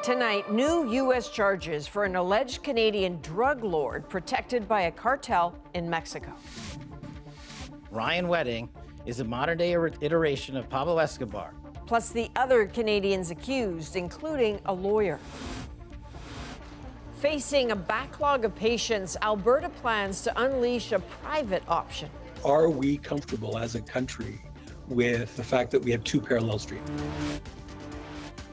Tonight, new U.S. charges for an alleged Canadian drug lord protected by a cartel in Mexico. Ryan Wedding is a modern-day iteration of Pablo Escobar. Plus the other Canadians accused, including a lawyer. Facing a backlog of patients, Alberta plans to unleash a private option. Are we comfortable as a country with the fact that we have two parallel streets?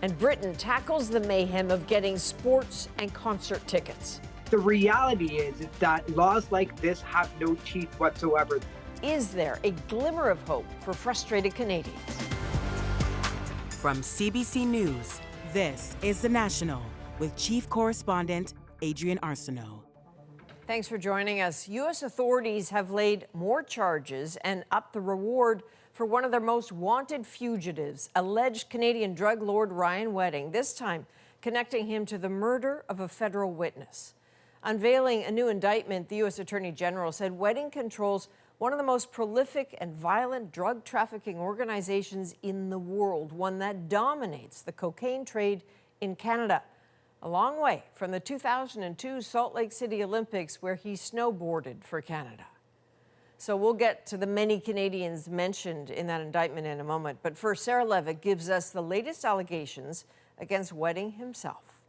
And Britain tackles the mayhem of getting sports and concert tickets. The reality is that laws like this have no teeth whatsoever. Is there a glimmer of hope for frustrated Canadians? From CBC News, this is The National with Chief Correspondent Adrian Arsenault. Thanks for joining us. U.S. authorities have laid more charges and upped the reward for one of their most wanted fugitives, alleged Canadian drug lord Ryan Wedding, this time connecting him to the murder of a federal witness. Unveiling a new indictment, the U.S. Attorney General said Wedding controls one of the most prolific and violent drug trafficking organizations in the world, one that dominates the cocaine trade in Canada. A long way from the 2002 Salt Lake City Olympics, where he snowboarded for Canada. So we'll get to the many Canadians mentioned in that indictment in a moment. But first, Sarah Levitt gives us the latest allegations against Wedding himself.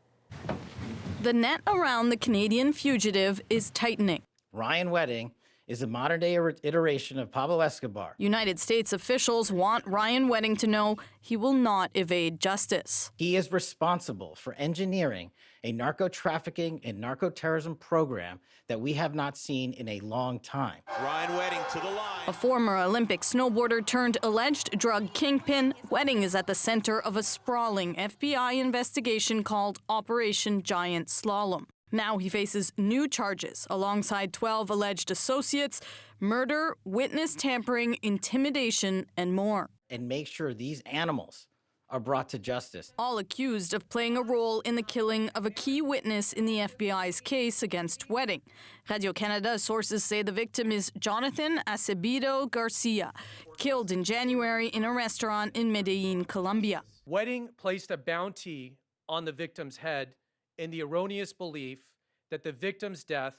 The net around the Canadian fugitive is tightening. Ryan Wedding is a modern-day iteration of Pablo Escobar. United States officials want Ryan Wedding to know he will not evade justice. He is responsible for engineering a narco-trafficking and narco-terrorism program that we have not seen in a long time. Ryan Wedding to the line. A former Olympic snowboarder turned alleged drug kingpin, Wedding is at the center of a sprawling FBI investigation called Operation Giant Slalom. Now he faces new charges alongside 12 alleged associates, murder, witness tampering, intimidation, and more. And make sure these animals are brought to justice. All accused of playing a role in the killing of a key witness in the FBI's case against Wedding. Radio-Canada sources say the victim is Jonathan Acevedo Garcia, killed in January in a restaurant in Medellin, Colombia. Wedding placed a bounty on the victim's head in the erroneous belief that the victim's death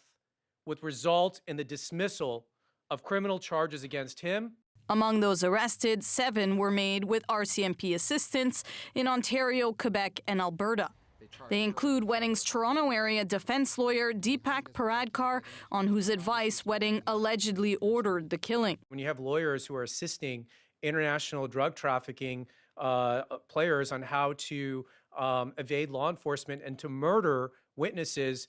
would result in the dismissal of criminal charges against him. Among those arrested, 7 were made with RCMP assistance in Ontario, Quebec, and Alberta. They include Wedding's Toronto area defense lawyer Deepak Paradkar, on whose advice Wedding allegedly ordered the killing. When you have lawyers who are assisting international drug trafficking players on how to evade law enforcement and to murder witnesses,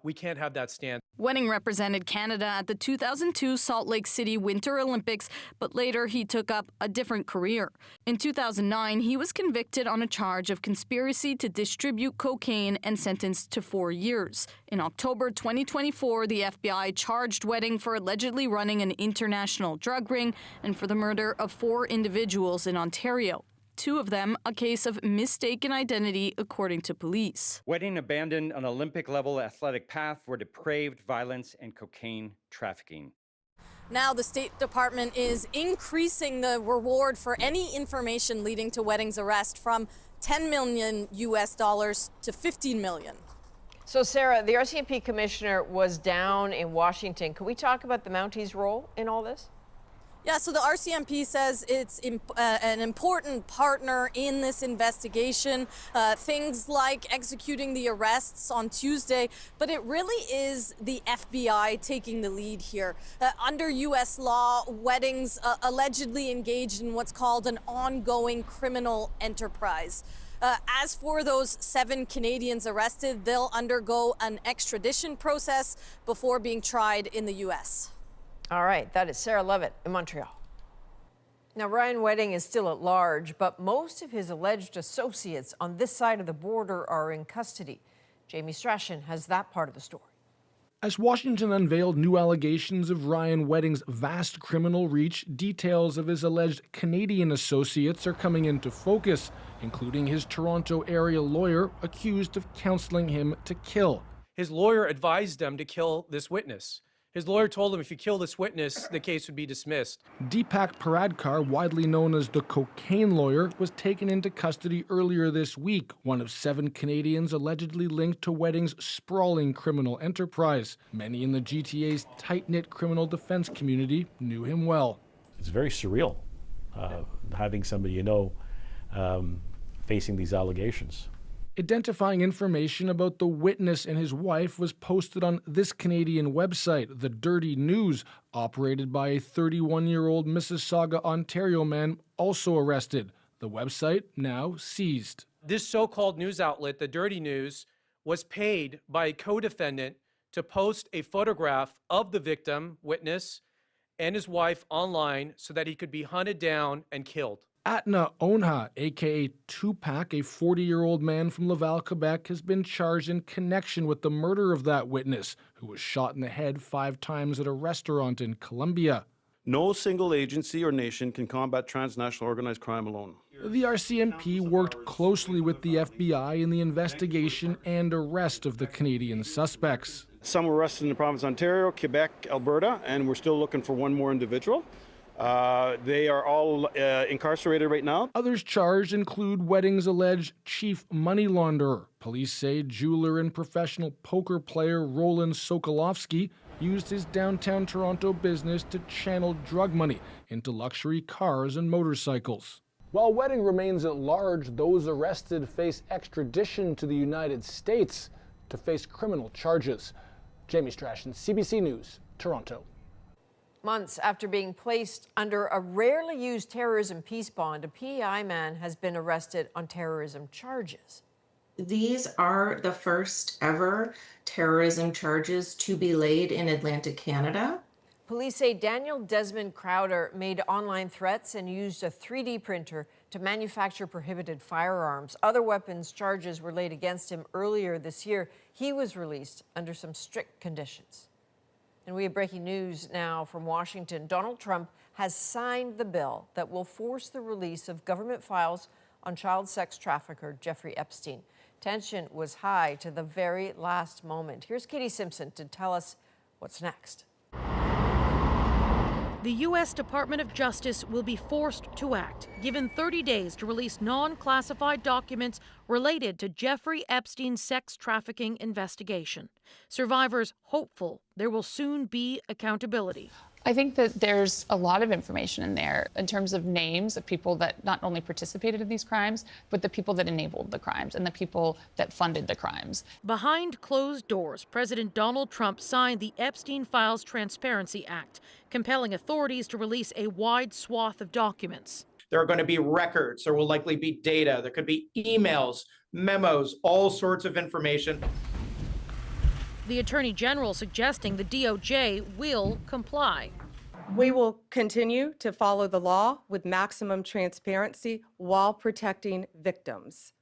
we can't have that stand. Wedding represented Canada at the 2002 Salt Lake City Winter Olympics, but later he took up a different career. In 2009, he was convicted on a charge of conspiracy to distribute cocaine and sentenced to 4 years. In October 2024, the FBI charged Wedding for allegedly running an international drug ring and for the murder of 4 individuals in Ontario. 2 of them a case of mistaken identity, according to police. Wedding abandoned an Olympic-level athletic path for depraved violence and cocaine trafficking. Now the State Department is increasing the reward for any information leading to Wedding's arrest from $10 million to $15 million. So, Sarah, the RCMP commissioner was down in Washington. Can we talk about the Mounties' role in all this? Yeah, so the RCMP says it's an important partner in this investigation, things like executing the arrests on Tuesday, but it really is the FBI taking the lead here. Under U.S. law, Weddings allegedly engaged in what's called an ongoing criminal enterprise. As for those 7 Canadians arrested, they'll undergo an extradition process before being tried in the U.S. All right, that is Sarah Levitt in Montreal. Now, Ryan Wedding is still at large, but most of his alleged associates on this side of the border are in custody. Jamie Strachan has that part of the story. As Washington unveiled new allegations of Ryan Wedding's vast criminal reach, details of his alleged Canadian associates are coming into focus, including his Toronto area lawyer accused of counseling him to kill. His lawyer advised them to kill this witness. His lawyer told him if you kill this witness, the case would be dismissed. Deepak Paradkar, widely known as the cocaine lawyer, was taken into custody earlier this week, one of 7 Canadians allegedly linked to Wedding's sprawling criminal enterprise. Many in the GTA's tight-knit criminal defense community knew him well. It's very surreal having somebody facing these allegations. Identifying information about the witness and his wife was posted on this Canadian website, The Dirty News, operated by a 31-year-old Mississauga, Ontario man also arrested. The website now seized. This so-called news outlet, The Dirty News, was paid by a co-defendant to post a photograph of the victim, witness, and his wife online so that he could be hunted down and killed. Atna Onha, a.k.a. Tupac, a 40-year-old man from Laval, Quebec, has been charged in connection with the murder of that witness, who was shot in the head 5 times at a restaurant in Colombia. No single agency or nation can combat transnational organized crime alone. The RCMP worked closely with the FBI in the investigation and arrest of the Canadian suspects. Some were arrested in the province of Ontario, Quebec, Alberta, and we're still looking for one more individual. They are all incarcerated right now. Others charged include Wedding's alleged chief money launderer. Police say jeweler and professional poker player Roland Sokolovsky used his downtown Toronto business to channel drug money into luxury cars and motorcycles. While Wedding remains at large, those arrested face extradition to the United States to face criminal charges. Jamie Strachan, CBC News, Toronto. Months after being placed under a rarely used terrorism peace bond, a P.E.I. man has been arrested on terrorism charges. These are the first ever terrorism charges to be laid in Atlantic Canada. Police say Daniel Desmond Crowder made online threats and used a 3D printer to manufacture prohibited firearms. Other weapons charges were laid against him earlier this year. He was released under some strict conditions. And we have breaking news now from Washington. Donald Trump has signed the bill that will force the release of government files on child sex trafficker Jeffrey Epstein. Tension was high to the very last moment. Here's Katie Simpson to tell us what's next. The U.S. Department of Justice will be forced to act, given 30 days to release non-classified documents related to Jeffrey Epstein's sex trafficking investigation. Survivors hopeful there will soon be accountability. I think that there's a lot of information in there in terms of names of people that not only participated in these crimes, but the people that enabled the crimes and the people that funded the crimes. Behind closed doors, President Donald Trump signed the Epstein Files Transparency Act, compelling authorities to release a wide swath of documents. There are going to be records, there will likely be data, there could be emails, memos, all sorts of information. The Attorney General suggesting the DOJ will comply. We will continue to follow the law with maximum transparency while protecting victims.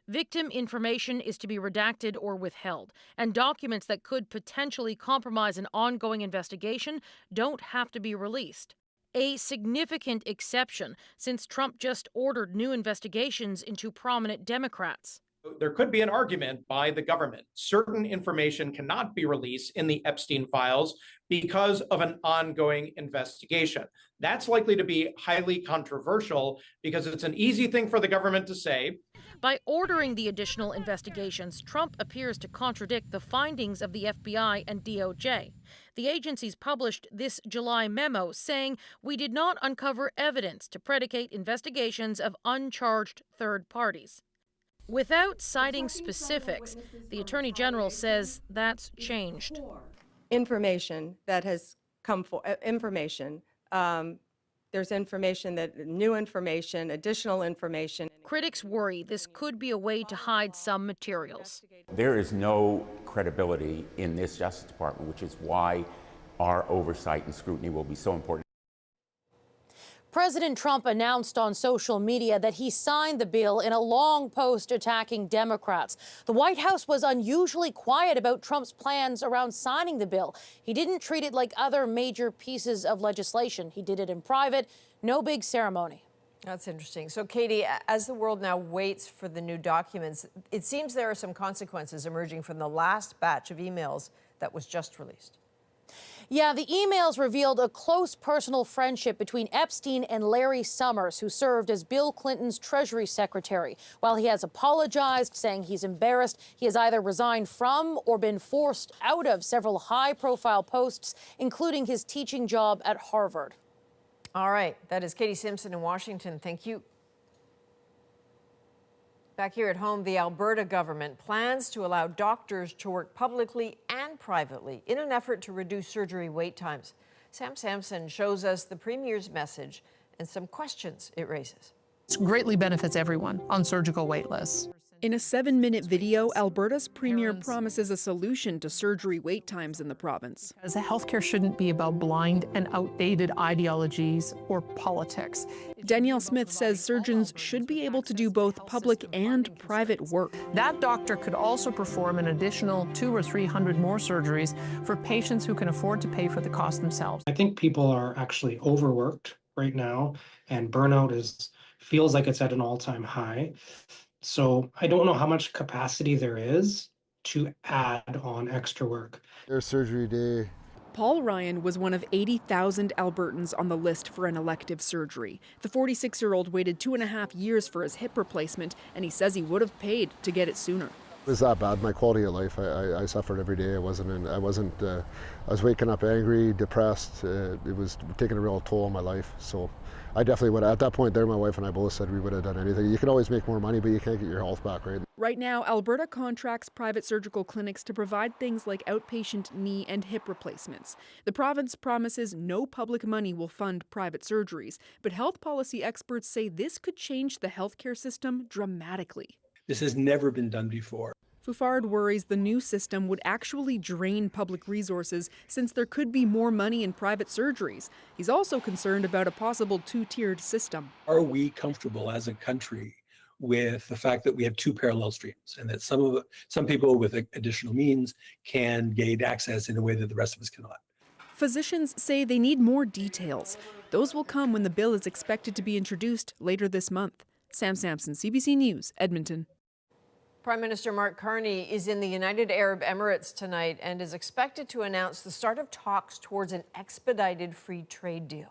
Victim information is to be redacted or withheld, and documents that could potentially compromise an ongoing investigation don't have to be released. A significant exception, since Trump just ordered new investigations into prominent Democrats. There could be an argument by the government. Certain information cannot be released in the Epstein files because of an ongoing investigation. That's likely to be highly controversial because it's an easy thing for the government to say. By ordering the additional investigations, Trump appears to contradict the findings of the FBI and DOJ. The agencies published this July memo saying we did not uncover evidence to predicate investigations of uncharged third parties. Without citing specifics, the Attorney General says that's changed. Information that has come for there's information new information, additional information. Critics worry this could be a way to hide some materials. There is no credibility in this Justice Department, which is why our oversight and scrutiny will be so important. President Trump announced on social media that he signed the bill in a long post attacking Democrats. The White House was unusually quiet about Trump's plans around signing the bill. He didn't treat it like other major pieces of legislation. He did it in private, no big ceremony. That's interesting. So, Katie, as the world now waits for the new documents, it seems there are some consequences emerging from the last batch of emails that was just released. Yeah, the emails revealed a close personal friendship between Epstein and Larry Summers, who served as Bill Clinton's Treasury Secretary. While he has apologized, saying he's embarrassed, he has either resigned from or been forced out of several high-profile posts, including his teaching job at Harvard. All right, that is Katie Simpson in Washington. Thank you. Back here at home, the Alberta government plans to allow doctors to work publicly and privately in an effort to reduce surgery wait times. Sam Sampson shows us the Premier's message and some questions it raises. It greatly benefits everyone on surgical wait lists. In a 7-minute video, Alberta's Premier promises a solution to surgery wait times in the province. As healthcare shouldn't be about blind and outdated ideologies or politics. Danielle Smith says surgeons should be able to do both public and private work. That doctor could also perform an additional 200 or 300 more surgeries for patients who can afford to pay for the cost themselves. I think people are actually overworked right now, and burnout feels like it's at an all-time high. So I don't know how much capacity there is to add on extra work. There's surgery day. Paul Ryan was one of 80,000 Albertans on the list for an elective surgery. The 46-year-old waited 2.5 years for his hip replacement, and he says he would have paid to get it sooner. It was that bad. My quality of life, I suffered every day. I was waking up angry, depressed. It was taking a real toll on my life. So I definitely would. At that point there, my wife and I both said we would have done anything. You can always make more money, but you can't get your health back, right? Right now, Alberta contracts private surgical clinics to provide things like outpatient knee and hip replacements. The province promises no public money will fund private surgeries, but health policy experts say this could change the healthcare system dramatically. This has never been done before. Fouffard worries the new system would actually drain public resources since there could be more money in private surgeries. He's also concerned about a possible two-tiered system. Are we comfortable as a country with the fact that we have two parallel streams and that some people with additional means can gain access in a way that the rest of us cannot? Physicians say they need more details. Those will come when the bill is expected to be introduced later this month. Sam Sampson, CBC News, Edmonton. Prime Minister Mark Carney is in the United Arab Emirates tonight and is expected to announce the start of talks towards an expedited free trade deal.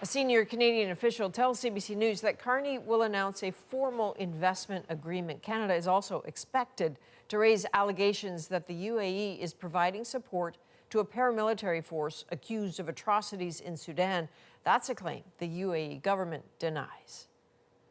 A senior Canadian official tells CBC News that Carney will announce a formal investment agreement. Canada is also expected to raise allegations that the U.A.E. is providing support to a paramilitary force accused of atrocities in Sudan. That's a claim the U.A.E. government denies.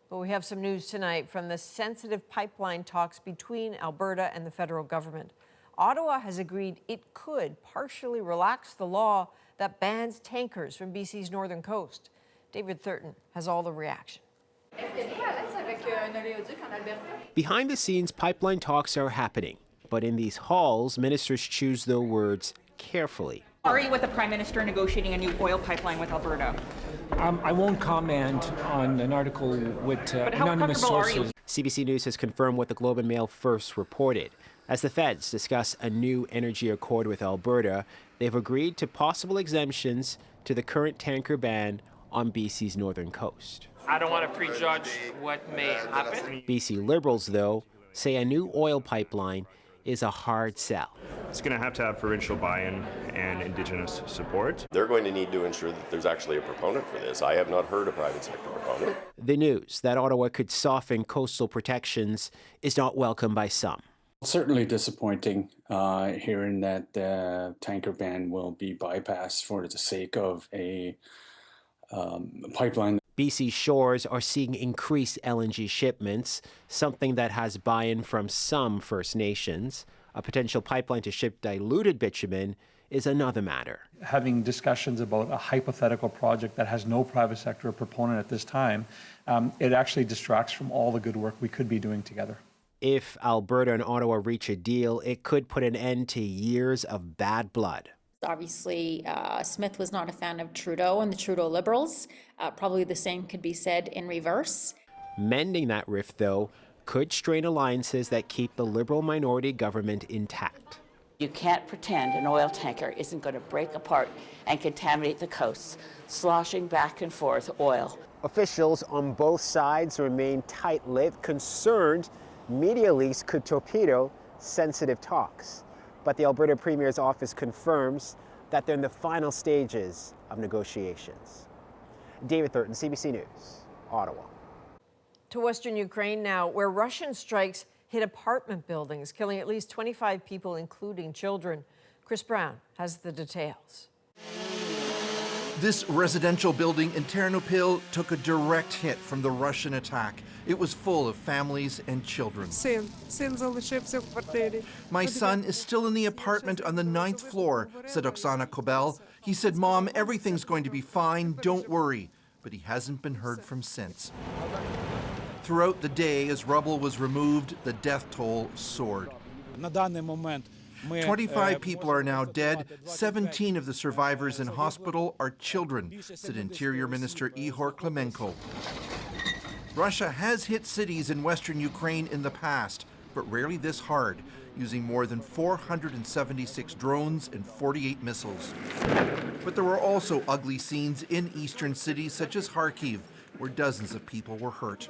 But we have some news tonight from the sensitive pipeline talks between Alberta and the federal government. Ottawa has agreed it could partially relax the law that bans tankers from BC's northern coast. David Thurton has all the reaction. Behind the scenes, pipeline talks are happening. But in these halls, ministers choose their words carefully. Are you with the Prime Minister negotiating a new oil pipeline with Alberta? I won't comment on an article with anonymous sources. CBC News has confirmed what the Globe and Mail first reported. As the feds discuss a new energy accord with Alberta, they've agreed to possible exemptions to the current tanker ban on BC's northern coast. I don't want to prejudge what may happen. BC Liberals, though, say a new oil pipeline is a hard sell. It's going to have provincial buy-in and Indigenous support. They're going to need to ensure that there's actually a proponent for this. I have not heard a private sector proponent. The news that Ottawa could soften coastal protections is not welcome by some. Certainly disappointing hearing that the tanker ban will be bypassed for the sake of a pipeline. BC shores are seeing increased LNG shipments, something that has buy-in from some First Nations. A potential pipeline to ship diluted bitumen is another matter. Having discussions about a hypothetical project that has no private sector proponent at this time, it actually distracts from all the good work we could be doing together. If Alberta and Ottawa reach a deal, it could put an end to years of bad blood. Obviously, Smith was not a fan of Trudeau and the Trudeau Liberals. Probably the same could be said in reverse. Mending that rift, though, could strain alliances that keep the Liberal minority government intact. You can't pretend an oil tanker isn't going to break apart and contaminate the coasts, sloshing back and forth oil. Officials on both sides remain tight-lipped, concerned media leaks could torpedo sensitive talks. But the Alberta Premier's office confirms that they're in the final stages of negotiations. David Thurton, CBC News, Ottawa. To Western Ukraine now, where Russian strikes hit apartment buildings, killing at least 25 people, including children. Chris Brown has the details. This residential building in Ternopil took a direct hit from the Russian attack. It was full of families and children. My son is still in the apartment on the 9th floor, said Oksana Kobel. He said, "Mom, everything's going to be fine, don't worry." But he hasn't been heard from since. Throughout the day, as rubble was removed, the death toll soared. 25 people are now dead. 17 of the survivors in hospital are children, said Interior Minister Ihor Klimenko. Russia has hit cities in western Ukraine in the past, but rarely this hard, using more than 476 drones and 48 missiles. But there were also ugly scenes in eastern cities such as Kharkiv, where dozens of people were hurt.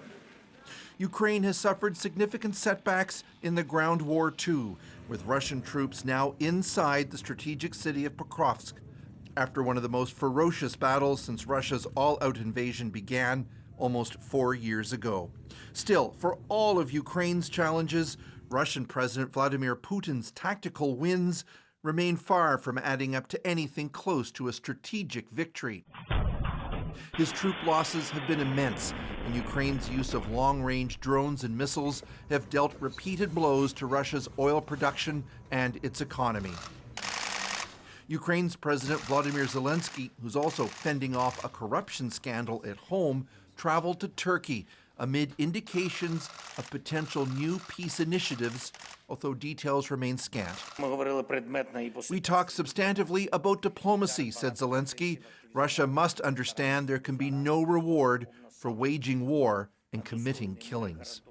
Ukraine has suffered significant setbacks in the ground war too, with Russian troops now inside the strategic city of Pokrovsk, after one of the most ferocious battles since Russia's all-out invasion began almost 4 years ago. Still, for all of Ukraine's challenges, Russian President Vladimir Putin's tactical wins remain far from adding up to anything close to a strategic victory. His troop losses have been immense, and Ukraine's use of long-range drones and missiles have dealt repeated blows to Russia's oil production and its economy. Ukraine's President Volodymyr Zelensky, who's also fending off a corruption scandal at home, traveled to Turkey amid indications of potential new peace initiatives, although details remain scant. We talked substantively about diplomacy, said Zelensky. Russia must understand there can be no reward for waging war and committing killings.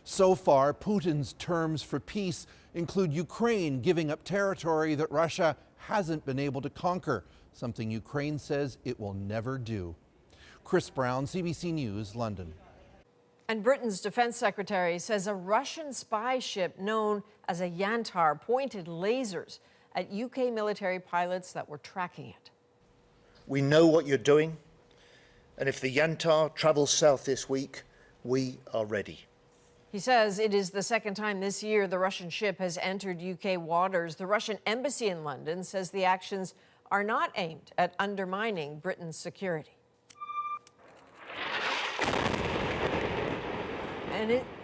So far, Putin's terms for peace include Ukraine giving up territory that Russia hasn't been able to conquer, something Ukraine says it will never do. Chris Brown, CBC News, London. And Britain's defense secretary says a Russian spy ship known as a Yantar pointed lasers at UK military pilots that were tracking it. We know what you're doing, and if the Yantar travels south this week, we are ready. He says it is the second time this year the Russian ship has entered UK waters. The Russian embassy in London says the actions are not aimed at undermining Britain's security.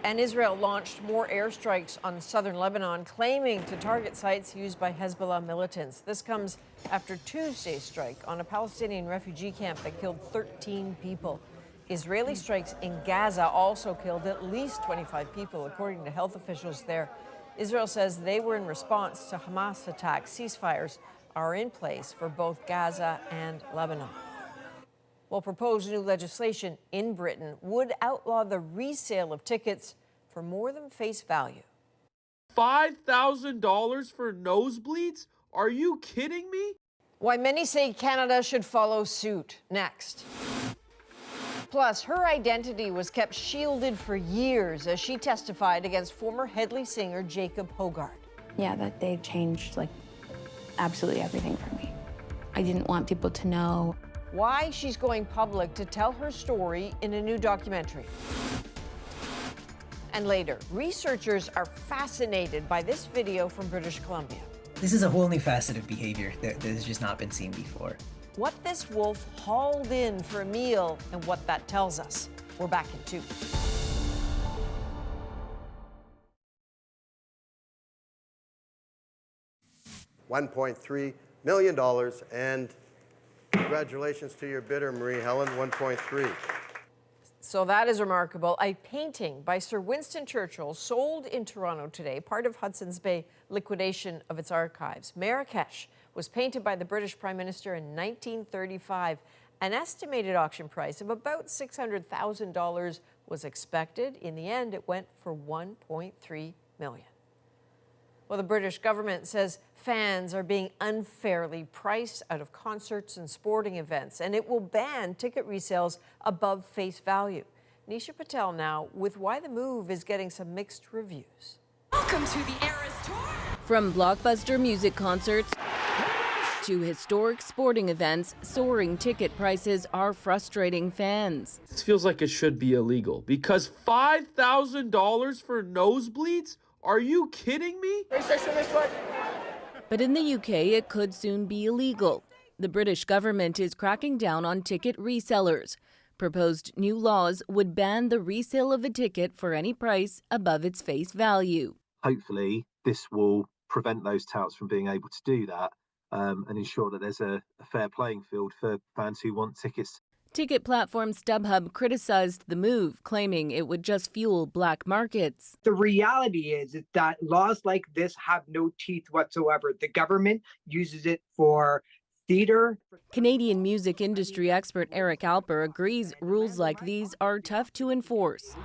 And Israel launched more airstrikes on southern Lebanon, claiming to target sites used by Hezbollah militants. This comes after Tuesday's strike on a Palestinian refugee camp that killed 13 people. Israeli strikes in Gaza also killed at least 25 people, according to health officials there. Israel says they were in response to Hamas attacks. Ceasefires are in place for both Gaza and Lebanon. Well, proposed new legislation in Britain would outlaw the resale of tickets for more than face value. $5,000 for nosebleeds? Are you kidding me? Why many say Canada should follow suit. Next. Plus, her identity was kept shielded for years as she testified against former Headley singer Jacob Hoggard. Yeah, that day changed, absolutely everything for me. I didn't want people to know. Why she's going public to tell her story in a new documentary. And later, researchers are fascinated by this video from British Columbia. This is a whole new facet of behavior that has just not been seen before. What this wolf hauled in for a meal and what that tells us. We're back in 2. $1.3 million, and congratulations to your bidder, Marie Helen, 1.3. So that is remarkable. A painting by Sir Winston Churchill sold in Toronto today, part of Hudson's Bay liquidation of its archives. Marrakesh was painted by the British Prime Minister in 1935. An estimated auction price of about $600,000 was expected. In the end, it went for $1.3 million. Well, the British government says fans are being unfairly priced out of concerts and sporting events, and it will ban ticket resales above face value. Nisha Patel now with why the move is getting some mixed reviews. Welcome to the Eras Tour. From blockbuster music concerts to historic sporting events, soaring ticket prices are frustrating fans. This feels like it should be illegal because $5,000 for nosebleeds? Are you kidding me? But in the UK, it could soon be illegal. The British government is cracking down on ticket resellers. Proposed new laws would ban the resale of a ticket for any price above its face value. Hopefully, this will prevent those touts from being able to do that and ensure that there's a fair playing field for fans who want tickets. Ticket platform StubHub criticized the move, claiming it would just fuel black markets. The reality is that laws like this have no teeth whatsoever. The government uses it for theater. Canadian music industry expert Eric Alper agrees rules like these are tough to enforce.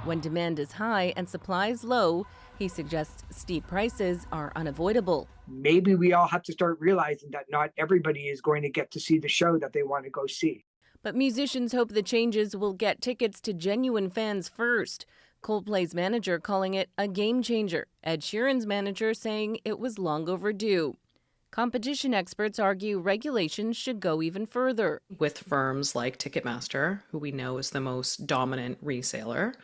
When demand is high and supply is low, he suggests steep prices are unavoidable. Maybe we all have to start realizing that not everybody is going to get to see the show that they want to go see. But musicians hope the changes will get tickets to genuine fans first. Coldplay's manager calling it a game changer. Ed Sheeran's manager saying it was long overdue. Competition experts argue regulations should go even further. With firms like Ticketmaster, who we know is the most dominant reseller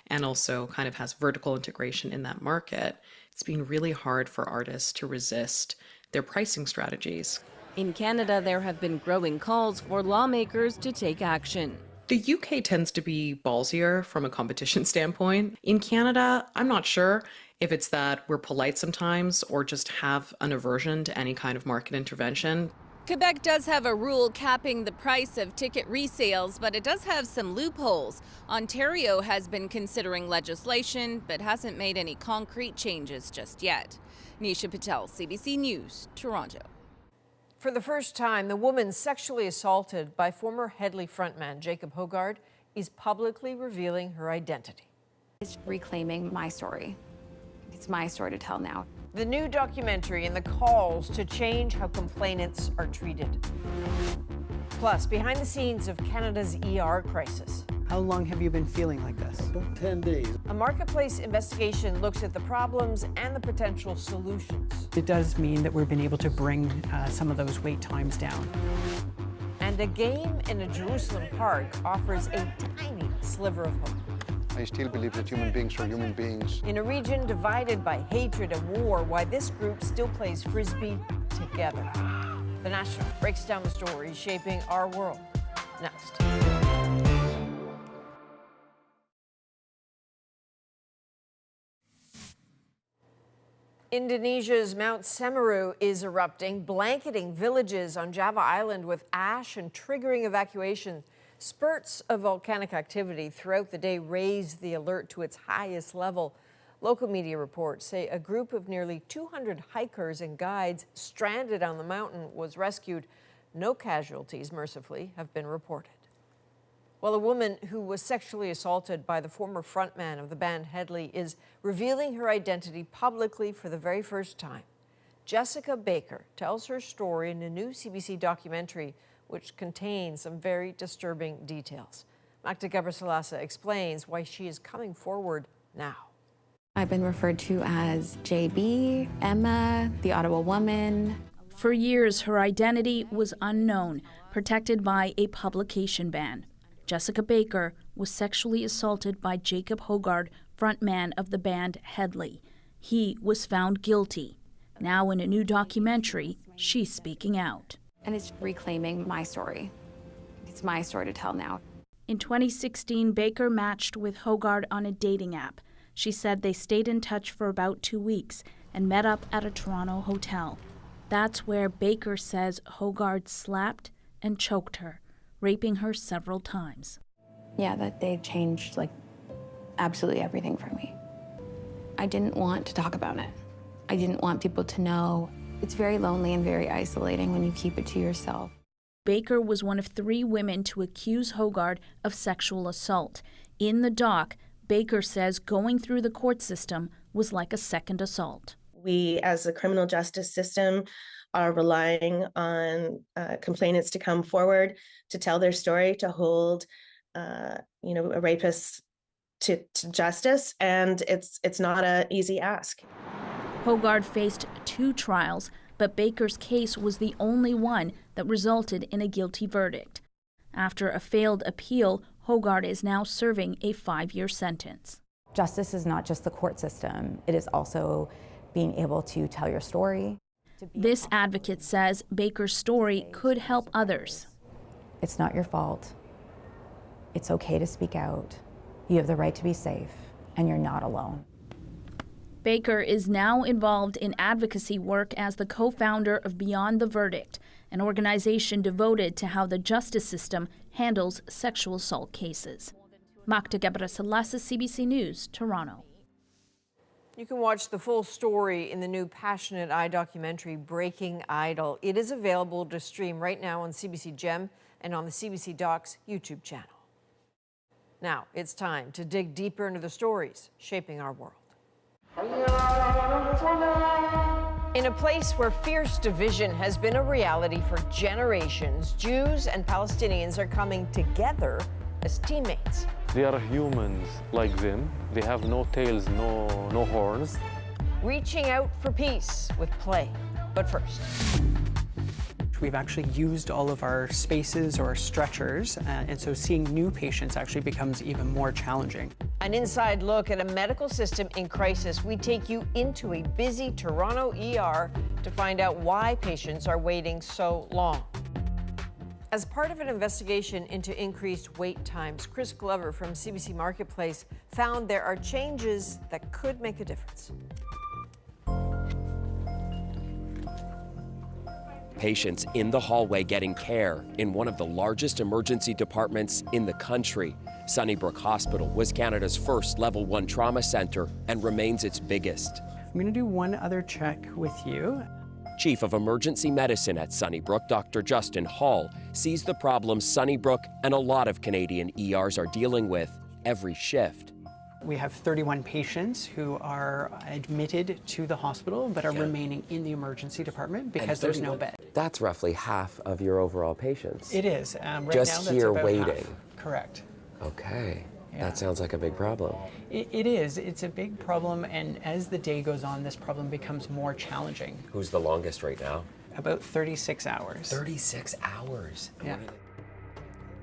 and also kind of has vertical integration in that market, it's been really hard for artists to resist their pricing strategies. In Canada, there have been growing calls for lawmakers to take action. The UK tends to be ballsier from a competition standpoint. In Canada, I'm not sure if it's that we're polite sometimes or just have an aversion to any kind of market intervention. Quebec does have a rule capping the price of ticket resales, but it does have some loopholes. Ontario has been considering legislation, but hasn't made any concrete changes just yet. Nisha Patel, CBC News, Toronto. For the first time, the woman sexually assaulted by former Headley frontman Jacob Hoggard is publicly revealing her identity. It's reclaiming my story. It's my story to tell now. The new documentary and the calls to change how complainants are treated. Plus, behind the scenes of Canada's ER crisis. How long have you been feeling like this? About 10 days. A marketplace investigation looks at the problems and the potential solutions. It does mean that we've been able to bring some of those wait times down. And a game in a Jerusalem park offers a tiny sliver of hope. I still believe that human beings are human beings. In a region divided by hatred and war, why this group still plays frisbee together. The National breaks down the stories shaping our world. Next. Indonesia's Mount Semeru is erupting, blanketing villages on Java Island with ash and triggering evacuation. Spurts of volcanic activity throughout the day raised the alert to its highest level. Local media reports say a group of nearly 200 hikers and guides stranded on the mountain was rescued. No casualties, mercifully, have been reported. Well, a woman who was sexually assaulted by the former frontman of the band Headley is revealing her identity publicly for the very first time. Jessica Baker tells her story in a new CBC documentary which contains some very disturbing details. Magda Gabrisalasa explains why she is coming forward now. I've been referred to as JB, Emma, the Ottawa woman. For years, her identity was unknown, protected by a publication ban. Jessica Baker was sexually assaulted by Jacob Hoggard, frontman of the band Headley. He was found guilty. Now in a new documentary, she's speaking out. And it's reclaiming my story. It's my story to tell now. In 2016, Baker matched with Hoggard on a dating app. She said they stayed in touch for about 2 weeks and met up at a Toronto hotel. That's where Baker says Hoggard slapped and choked her, raping her several times. Yeah, that day changed absolutely everything for me. I didn't want to talk about it. I didn't want people to know. It's very lonely and very isolating when you keep it to yourself. Baker was one of 3 women to accuse Hoggard of sexual assault. In the doc, Baker says going through the court system was like a second assault. We, as a criminal justice system, are relying on complainants to come forward, to tell their story, to hold, a rapist to justice, and it's not an easy ask. Hoggard faced 2 trials, but Baker's case was the only one that resulted in a guilty verdict. After a failed appeal, Hoggard is now serving a 5-year sentence. Justice is not just the court system, it is also being able to tell your story. This advocate says Baker's story could help others. It's not your fault. It's okay to speak out. You have the right to be safe, and you're not alone. Baker is now involved in advocacy work as the co-founder of Beyond the Verdict, an organization devoted to how the justice system handles sexual assault cases. Magda Gebrselassie, CBC News, Toronto. You can watch the full story in the new Passionate Eye documentary, Breaking Idol. It is available to stream right now on CBC Gem and on the CBC Docs YouTube channel. Now, it's time to dig deeper into the stories shaping our world. In a place where fierce division has been a reality for generations, Jews and Palestinians are coming together as teammates. They are humans like them. They have no tails, no horns. Reaching out for peace with play. But first, we've actually used all of our spaces or stretchers, and so seeing new patients actually becomes even more challenging. An inside look at a medical system in crisis. We take you into a busy Toronto ER to find out why patients are waiting so long. As part of an investigation into increased wait times, Chris Glover from CBC Marketplace found there are changes that could make a difference. Patients in the hallway getting care in one of the largest emergency departments in the country. Sunnybrook Hospital was Canada's first Level 1 trauma center and remains its biggest. I'm going to do one other check with you. Chief of Emergency Medicine at Sunnybrook, Dr. Justin Hall, sees the problems Sunnybrook and a lot of Canadian ERs are dealing with every shift. We have 31 patients who are admitted to the hospital but are remaining in the emergency department because there's no bed. That's roughly half of your overall patients. It is. Right just now, here that's about waiting. half. Correct. Okay. Yeah. That sounds like a big problem. It is. It's a big problem, and as the day goes on, this problem becomes more challenging. Who's the longest right now? About 36 hours. 36 hours? Yeah.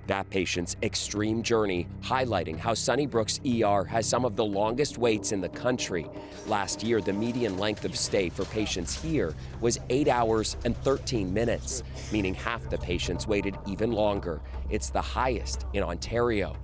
That patient's extreme journey, highlighting how Sunnybrook's ER has some of the longest waits in the country. Last year, the median length of stay for patients here was 8 hours and 13 minutes, meaning half the patients waited even longer. It's the highest in Ontario.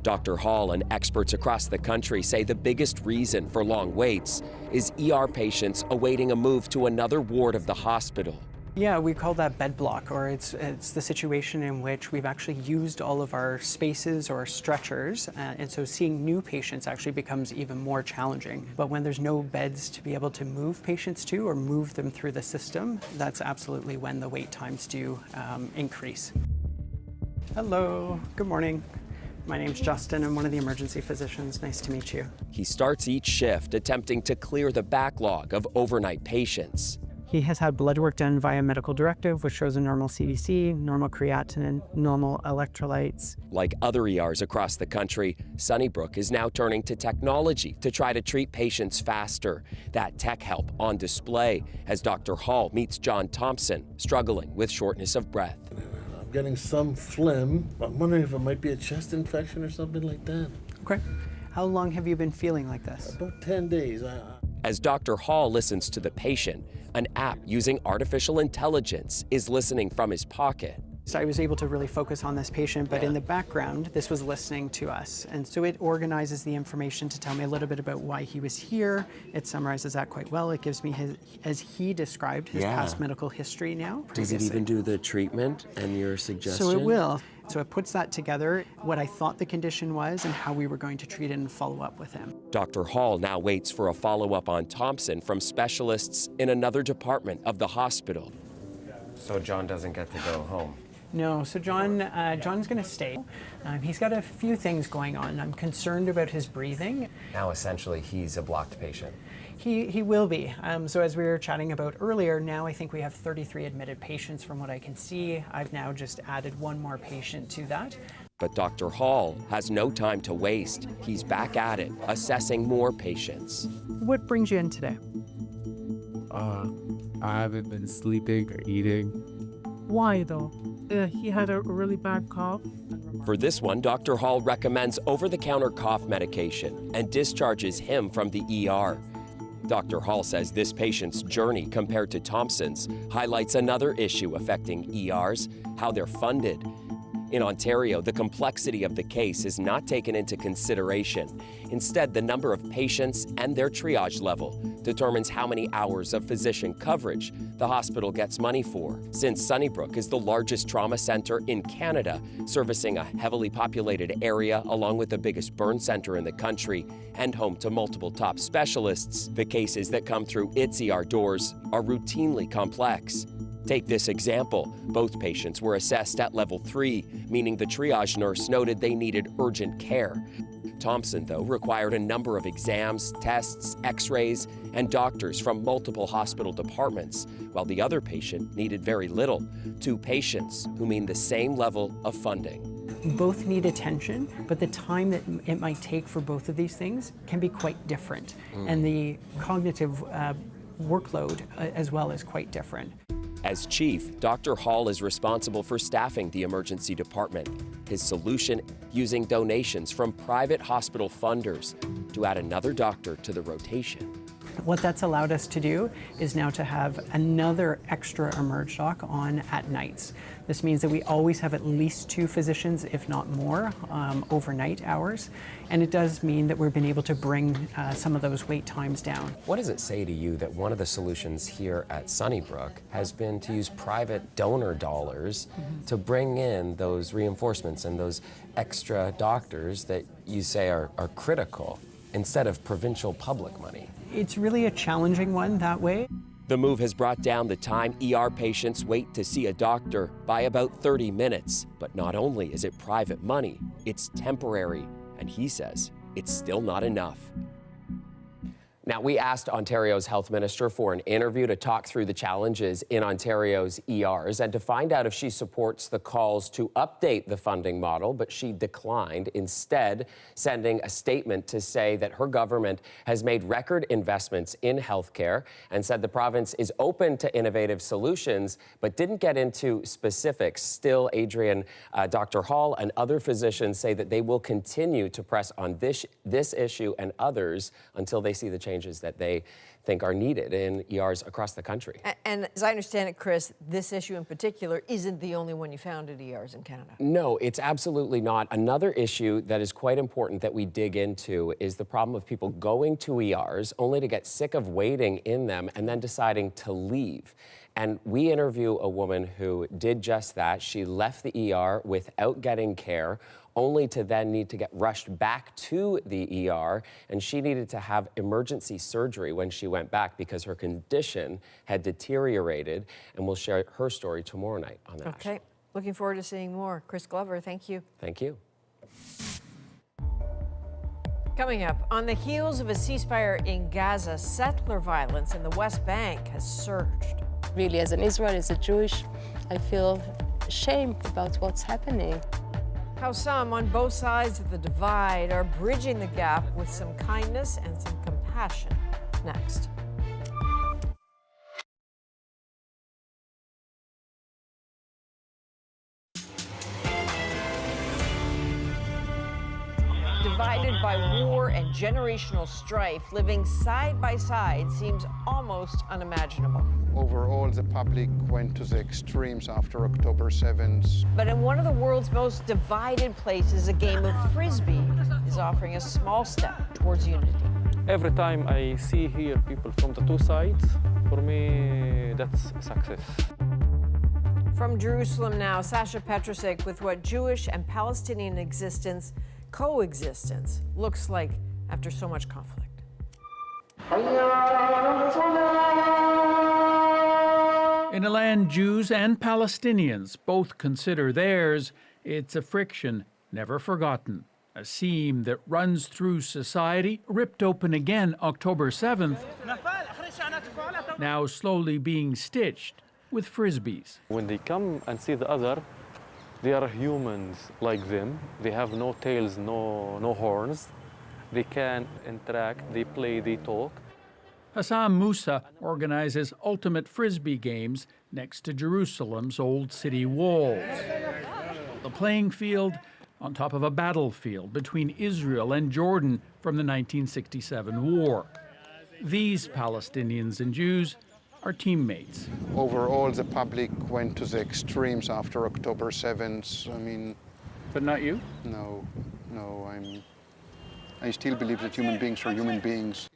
Dr. Hall and experts across the country say the biggest reason for long waits is ER patients awaiting a move to another ward of the hospital. Yeah, we call that bed block, or it's the situation in which we've actually used all of our spaces or stretchers, and so seeing new patients actually becomes even more challenging. But when there's no beds to be able to move patients to or move them through the system, that's absolutely when the wait times do increase. Hello, good morning. My name's Justin. I'm one of the emergency physicians. Nice to meet you. He starts each shift attempting to clear the backlog of overnight patients. He has had blood work done via medical directive, which shows a normal CBC, normal creatinine, normal electrolytes. Like other ERs across the country, Sunnybrook is now turning to technology to try to treat patients faster. That tech help on display as Dr. Hall meets John Thompson, struggling with shortness of breath. I'm getting some phlegm. I'm wondering if it might be a chest infection or something like that. Okay. How long have you been feeling like this? About 10 days. As Dr. Hall listens to the patient, an app using artificial intelligence is listening from his pocket. So I was able to really focus on this patient, but in the background, this was listening to us. And so it organizes the information to tell me a little bit about why he was here. It summarizes that quite well. It gives me his, as he described, his past medical history now. Does it even do the treatment and your suggestion? So it will. So it puts that together, what I thought the condition was and how we were going to treat it and follow up with him. Dr. Hall now waits for a follow-up on Thompson from specialists in another department of the hospital. So John doesn't get to go home? No, so John's going to stay. He's got a few things going on. I'm concerned about his breathing. Now essentially he's a blocked patient. He will be. So as we were chatting about earlier, now I think we have 33 admitted patients from what I can see. I've now just added one more patient to that. But Dr. Hall has no time to waste. He's back at it, assessing more patients. What brings you in today? I haven't been sleeping or eating. Why though? He had a really bad cough. For this one, Dr. Hall recommends over-the-counter cough medication and discharges him from the ER. Dr. Hall says this patient's journey compared to Thompson's highlights another issue affecting ERs, how they're funded. In Ontario, the complexity of the case is not taken into consideration. Instead, the number of patients and their triage level determines how many hours of physician coverage the hospital gets money for. Since Sunnybrook is the largest trauma center in Canada, servicing a heavily populated area along with the biggest burn center in the country and home to multiple top specialists, the cases that come through its ER doors are routinely complex. Take this example. Both patients were assessed at level 3, meaning the triage nurse noted they needed urgent care. Thompson, though, required a number of exams, tests, x-rays, and doctors from multiple hospital departments, while the other patient needed very little. 2 patients who mean the same level of funding. Both need attention, but the time that it might take for both of these things can be quite different. And the cognitive workload as well is quite different. As chief, Dr. Hall is responsible for staffing the emergency department. His solution, using donations from private hospital funders to add another doctor to the rotation. What that's allowed us to do is now to have another extra emerge doc on at nights. This means that we always have at least 2 physicians, if not more, overnight hours. And it does mean that we've been able to bring some of those wait times down. What does it say to you that one of the solutions here at Sunnybrook has been to use private donor dollars to bring in those reinforcements and those extra doctors that you say are critical instead of provincial public money? It's really a challenging one that way. The move has brought down the time ER patients wait to see a doctor by about 30 minutes. But not only is it private money, it's temporary. And he says it's still not enough. Now, we asked Ontario's health minister for an interview to talk through the challenges in Ontario's ERs and to find out if she supports the calls to update the funding model, but she declined, instead sending a statement to say that her government has made record investments in healthcare and said the province is open to innovative solutions, but didn't get into specifics. Still, Adrian, Dr. Hall and other physicians say that they will continue to press on this issue and others until they see the changes that they think are needed in ERs across the country. And as I understand it, Chris, this issue in particular isn't the only one you found at ERs in Canada. No, it's absolutely not. Another issue that is quite important that we dig into is the problem of people going to ERs only to get sick of waiting in them and then deciding to leave. And we interview a woman who did just that. She left the ER without getting care, only to then need to get rushed back to the ER, and she needed to have emergency surgery when she went back because her condition had deteriorated, and we'll share her story tomorrow night on that. Okay, looking forward to seeing more. Chris Glover, thank you. Thank you. Coming up, on the heels of a ceasefire in Gaza, settler violence in the West Bank has surged. Really, as an Israeli, as a Jewish, I feel shame about what's happening. How some on both sides of the divide are bridging the gap with some kindness and some compassion. Next. Divided by war and generational strife, living side by side seems almost unimaginable. Overall, the public went to the extremes after October 7th. But in one of the world's most divided places, a game of frisbee is offering a small step towards unity. Every time I see here people from the 2 sides, for me, that's success. From Jerusalem now, Sasha Petrusik with what Jewish and Palestinian coexistence looks like after so much conflict. In a land Jews and Palestinians both consider theirs, it's a friction never forgotten. A seam that runs through society, ripped open again October 7th, now slowly being stitched with frisbees. When they come and see the other, They are humans like them. They have no tails, no horns. They can interact, they play, they talk. Hassan Musa organizes ultimate frisbee games next to Jerusalem's old city walls. The playing field on top of a battlefield between Israel and Jordan from the 1967 war. These Palestinians and Jews are teammates. Overall, the public went to the extremes after October 7th. I mean... But not you? No, I still believe that human beings are human beings.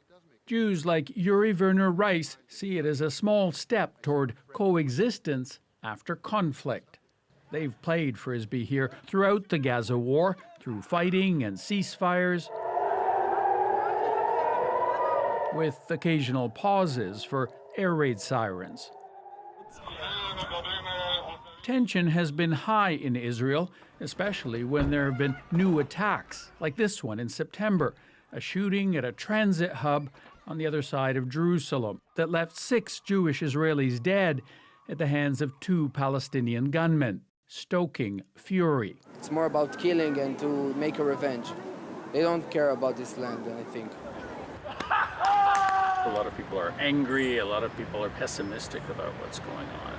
Jews like Yuri Werner Rice see it as a small step toward coexistence after conflict. They've played frisbee here throughout the Gaza war, through fighting and ceasefires, with occasional pauses for air raid sirens. Tension has been high in Israel, especially when there have been new attacks, like this one in September, a shooting at a transit hub on the other side of Jerusalem that left 6 Jewish Israelis dead at the hands of 2 Palestinian gunmen, stoking fury. It's more about killing and to make a revenge. They don't care about this land, I think. A lot of people are angry, a lot of people are pessimistic about what's going on.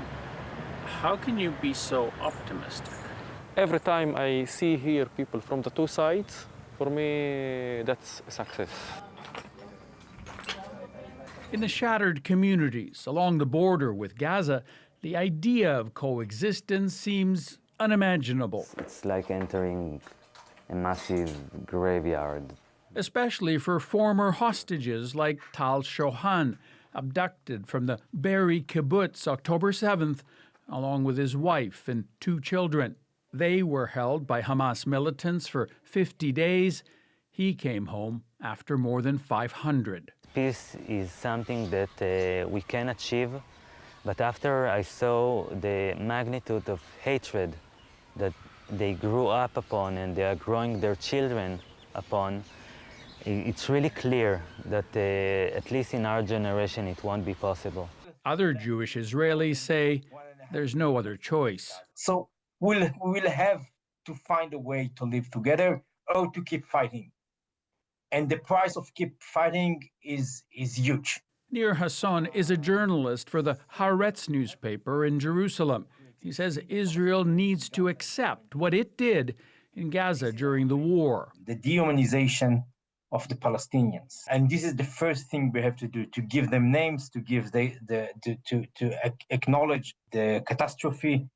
How can you be so optimistic? Every time I see here people from the two sides, for me, that's a success. In the shattered communities along the border with Gaza, the idea of coexistence seems unimaginable. It's like entering a massive graveyard. Especially for former hostages like Tal Shohan, abducted from the Be'eri kibbutz October 7th, along with his wife and 2 children. They were held by Hamas militants for 50 days. He came home after more than 500. Peace is something that we can achieve, but after I saw the magnitude of hatred that they grew up upon and they are growing their children upon, it's really clear that at least in our generation it won't be possible. Other Jewish Israelis say there's no other choice. So we will have to find a way to live together or to keep fighting. And the price of keep fighting is huge. Nir Hassan is a journalist for the Haaretz newspaper in Jerusalem. He says Israel needs to accept what it did in Gaza during the war. The dehumanization of the Palestinians. And this is the first thing we have to do, to give them names, to give to acknowledge the catastrophe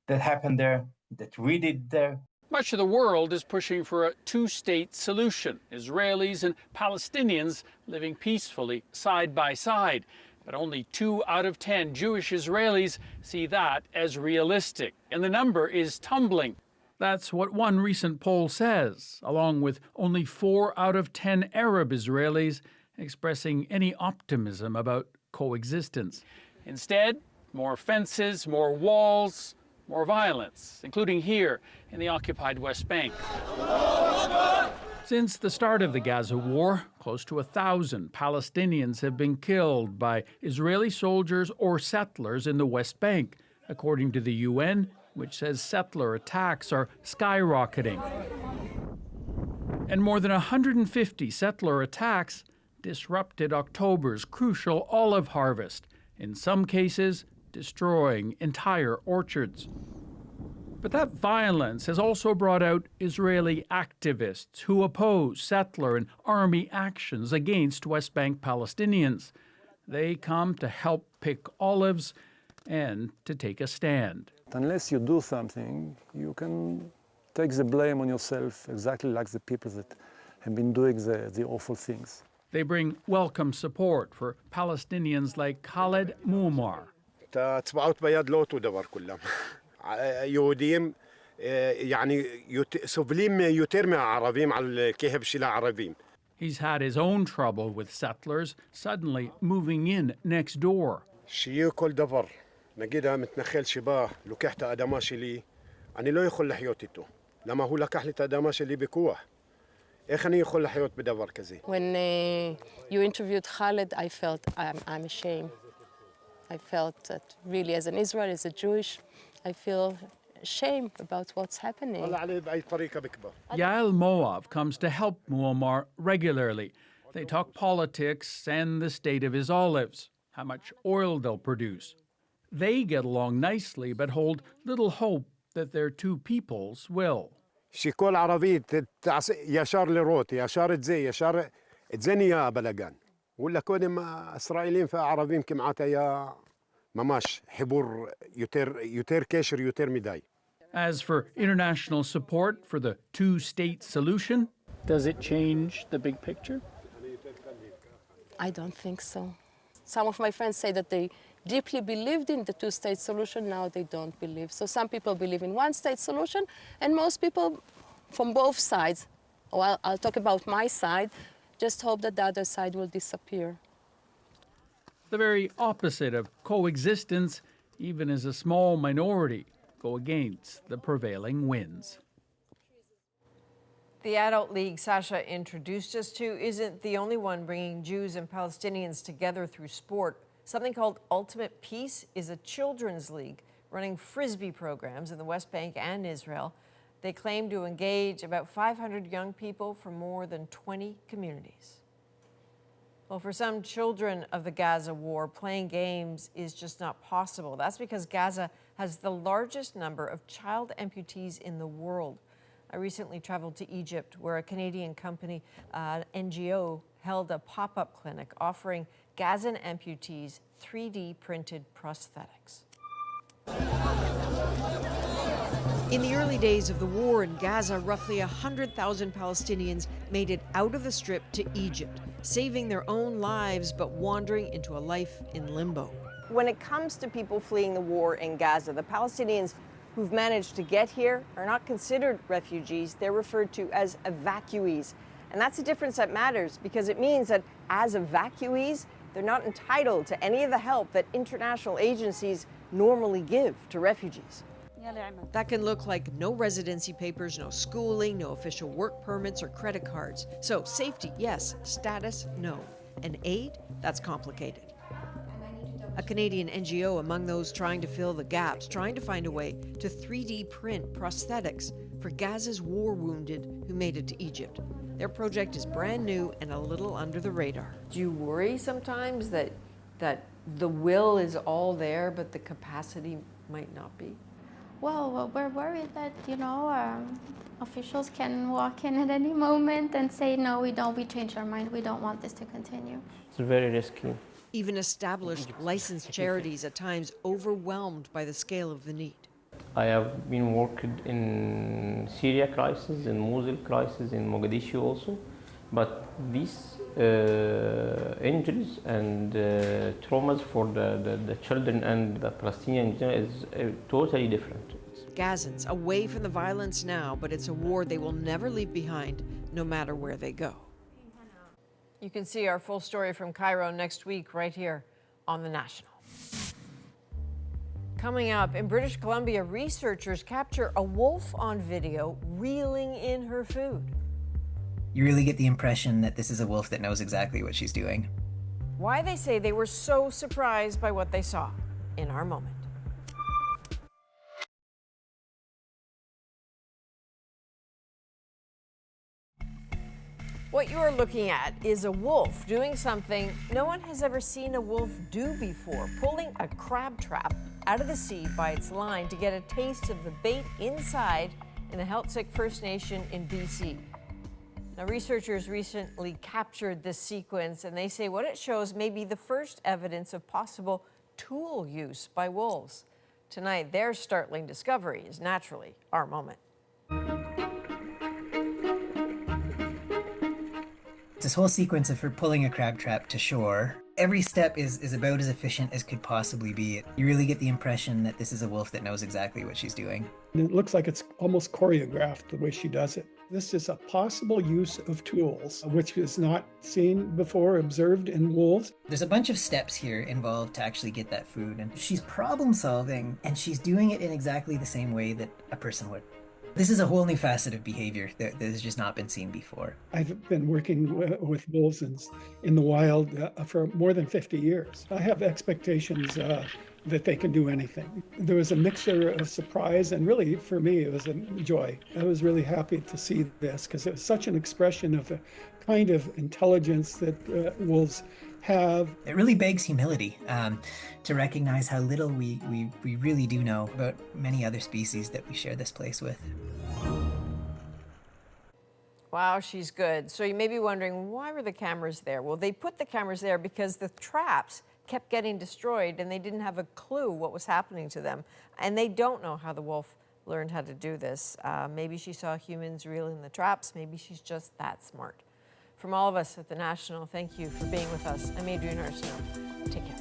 that happened there, that we did there. Much of the world is pushing for a 2-state solution, Israelis and Palestinians living peacefully side by side. But only 2 out of 10 Jewish Israelis see that as realistic, and the number is tumbling. That's what one recent poll says, along with only 4 out of 10 Arab Israelis expressing any optimism about coexistence. Instead, more fences, more walls, more violence, including here in the occupied West Bank. Since the start of the Gaza war, close to 1,000 Palestinians have been killed by Israeli soldiers or settlers in the West Bank, according to the UN, which says settler attacks are skyrocketing. And more than 150 settler attacks disrupted October's crucial olive harvest, in some cases destroying entire orchards. But that violence has also brought out Israeli activists who oppose settler and army actions against West Bank Palestinians. They come to help pick olives and to take a stand. Unless you do something, you can take the blame on yourself, exactly like the people that have been doing the awful things. They bring welcome support for Palestinians like Khaled Muammar. تبعات بياض لو تدور كلهم يهوديين يعني سبليم يترمي عربيم على الكهب شيل عربيم. He's had his own trouble with settlers suddenly moving in next door. شيء كل دبر نجدها متنخل شباه لكحت أدماء شلي أنا لا يخل حياتي لما هو لكح لي أدماء شلي بكوه إخني يخل حيات بدبر كذي. When you interviewed Khaled, I felt I'm ashamed. I felt that really as an Israeli, as a Jewish, I feel shame about what's happening. Yael Moav comes to help Muammar regularly. They talk politics and the state of his olives, how much oil they'll produce. They get along nicely, but hold little hope that their two peoples will. שכל ערבי ישר לראות, ישר את זה, ישר את זה נהיה בלגן. וلا קודם הישראלים והערבים כמעט היה ממש חיבור יותר קשר יותר מדי. As for international support for the two-state solution, does it change the big picture? I don't think so. Some of my friends say that they deeply believed in the two-state solution, now they don't believe. So some people believe in one-state solution, and most people from both sides, well, I'll talk about my side, just hope that the other side will disappear. the very opposite of coexistence, even as a small minority go against the prevailing winds. The Adult League Sasha introduced us to isn't the only one bringing Jews and Palestinians together through sport. Something called Ultimate Peace is a children's league running frisbee programs in the West Bank and Israel. They claim to engage about 500 young people from more than 20 communities. Well, for some children of the Gaza war, playing games is just not possible. That's because Gaza has the largest number of child amputees in the world. I recently traveled to Egypt, where a Canadian company, NGO, held a pop-up clinic offering Gazan amputees 3D printed prosthetics. In the early days of the war in Gaza, roughly 100,000 Palestinians made it out of the Strip to Egypt, saving their own lives but wandering into a life in limbo. When it comes to people fleeing the war in Gaza, the Palestinians who've managed to get here are not considered refugees. They're referred to as evacuees. And that's a difference that matters because it means that as evacuees, they're not entitled to any of the help that international agencies normally give to refugees. That can look like no residency papers, no schooling, no official work permits or credit cards. So safety, yes. Status, no. And aid, that's complicated. A Canadian NGO among those trying to fill the gaps, trying to find a way to 3D print prosthetics for Gaza's war wounded who made it to Egypt. Their project is brand new and a little under the radar. Do you worry sometimes that the will is all there, but the capacity might not be? Well, we're worried that, officials can walk in at any moment and say, no, we changed our mind, we don't want this to continue. It's very risky. Even established licensed charities at times overwhelmed by the scale of the need. I have been working in Syria crisis, in Mosul crisis, in Mogadishu also, but these injuries and traumas for the children and the Palestinian is totally different. Gazans away from the violence now, but it's a war they will never leave behind, no matter where they go. You can see our full story from Cairo next week right here on The National. Coming up, in British Columbia, researchers capture a wolf on video reeling in her food. You really get the impression that this is a wolf that knows exactly what she's doing. Why they say they were so surprised by what they saw in our moment. What you are looking at is a wolf doing something no one has ever seen a wolf do before, pulling a crab trap out of the sea by its line to get a taste of the bait inside in the Heiltsuk First Nation in BC. Now, researchers recently captured this sequence, and they say what it shows may be the first evidence of possible tool use by wolves. Tonight, their startling discovery is naturally our moment. This whole sequence of her pulling a crab trap to shore, every step is about as efficient as could possibly be. You really get the impression that this is a wolf that knows exactly what she's doing. It looks like it's almost choreographed the way she does it. This is a possible use of tools, which is not seen before, observed in wolves. There's a bunch of steps here involved to actually get that food, and she's problem solving, and she's doing it in exactly the same way that a person would. This is a whole new facet of behavior that has just not been seen before. I've been working with wolves in the wild for more than 50 years. I have expectations that they can do anything. There was a mixture of surprise and really, for me, it was a joy. I was really happy to see this because it was such an expression of the kind of intelligence that wolves have. It really begs humility to recognize how little we really do know about many other species that we share this place with. Wow, she's good. So you may be wondering, why were the cameras there? Well, they put the cameras there because the traps kept getting destroyed and they didn't have a clue what was happening to them. And they don't know how the wolf learned how to do this. Maybe she saw humans reel in the traps. Maybe she's just that smart. From all of us at The National, thank you for being with us. I'm Adrienne Arsenault. Take care.